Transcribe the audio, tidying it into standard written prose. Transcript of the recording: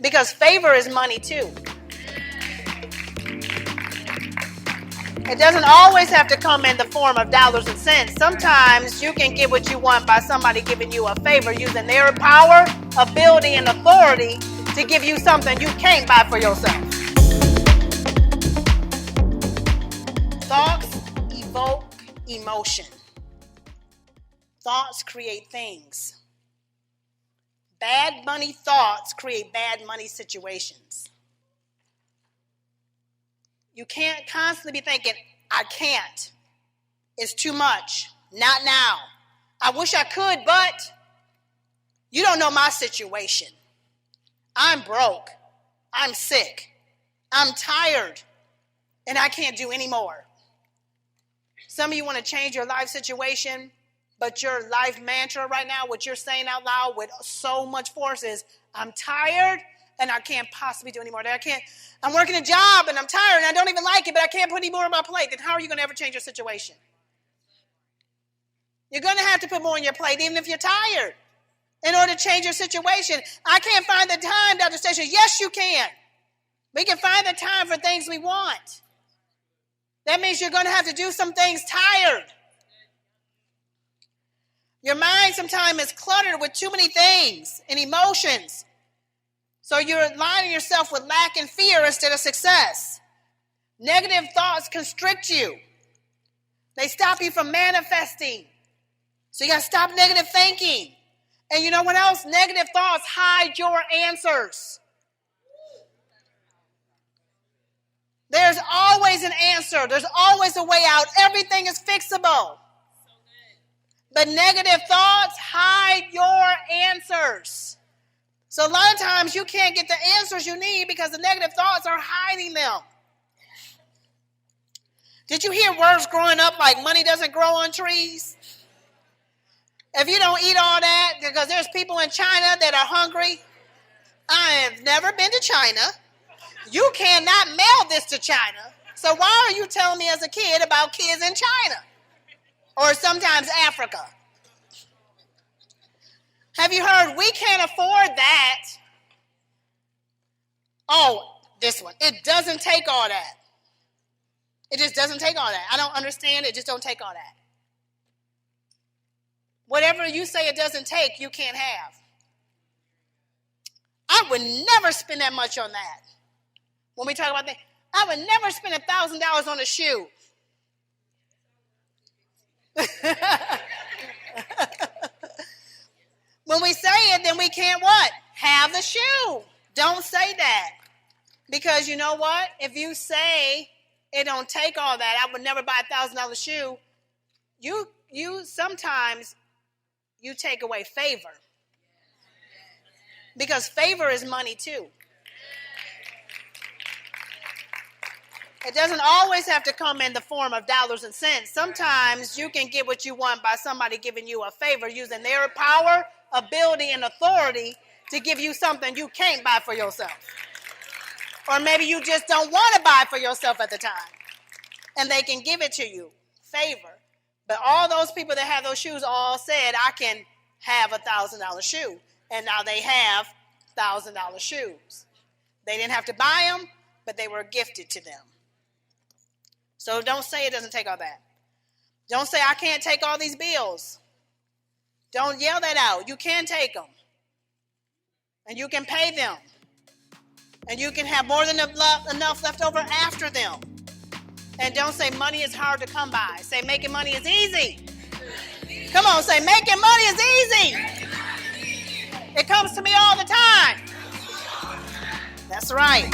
Because favor is money too. It doesn't always have to come in the form of dollars and cents. Sometimes you can get what you want by somebody giving you a favor, using their power, ability, and authority to give you something you can't buy for yourself. Thoughts evoke emotion. Thoughts create things. Bad money thoughts create bad money situations. You can't constantly be thinking, I can't. It's too much. Not now. I wish I could, but you don't know my situation. I'm broke. I'm sick. I'm tired. And I can't do any more. Some of you want to change your life situation, but your life mantra right now, what you're saying out loud with so much force is, I'm tired and I can't possibly do any more. I'm working a job and I'm tired and I don't even like it, but I can't put any more on my plate. Then how are you going to ever change your situation? You're going to have to put more on your plate, even if you're tired, in order to change your situation. I can't find the time, Dr. Stacia. Yes, you can. We can find the time for things we want. That means you're going to have to do some things tired. Your mind sometimes is cluttered with too many things and emotions. So you're aligning yourself with lack and fear instead of success. Negative thoughts constrict you. They stop you from manifesting. So you got to stop negative thinking. And you know what else? Negative thoughts hide your answers. There's always an answer. There's always a way out. Everything is fixable. But negative thoughts hide your answers. So a lot of times you can't get the answers you need because the negative thoughts are hiding them. Did you hear words growing up like money doesn't grow on trees? If you don't eat all that, because there's people in China that are hungry. I have never been to China. You cannot mail this to China. So why are you telling me as a kid about kids in China? Or sometimes Africa? Have you heard we can't afford that? Oh, this one. It doesn't take all that. It just doesn't take all that. I don't understand. It just don't take all that. Whatever you say it doesn't take, you can't have. I would never spend that much on that. When we talk about that, I would never spend $1,000 on a shoe. When we say it, then we can't what? Have the shoe. Don't say that. Because you know what? If you say it don't take all that, I would never buy $1,000 shoe, you sometimes you take away favor. Because favor is money too. It doesn't always have to come in the form of dollars and cents. Sometimes you can get what you want by somebody giving you a favor, using their power, ability, and authority to give you something you can't buy for yourself. Or maybe you just don't want to buy for yourself at the time. And they can give it to you. Favor. But all those people that have those shoes all said, I can have $1,000 shoe. And now they have $1,000 shoes. They didn't have to buy them, but they were gifted to them. So don't say it doesn't take all that. Don't say I can't take all these bills. Don't yell that out. You can take them. And you can pay them. And you can have more than enough left over after them. And don't say money is hard to come by. Say making money is easy. Come on, say making money is easy. It comes to me all the time. That's right.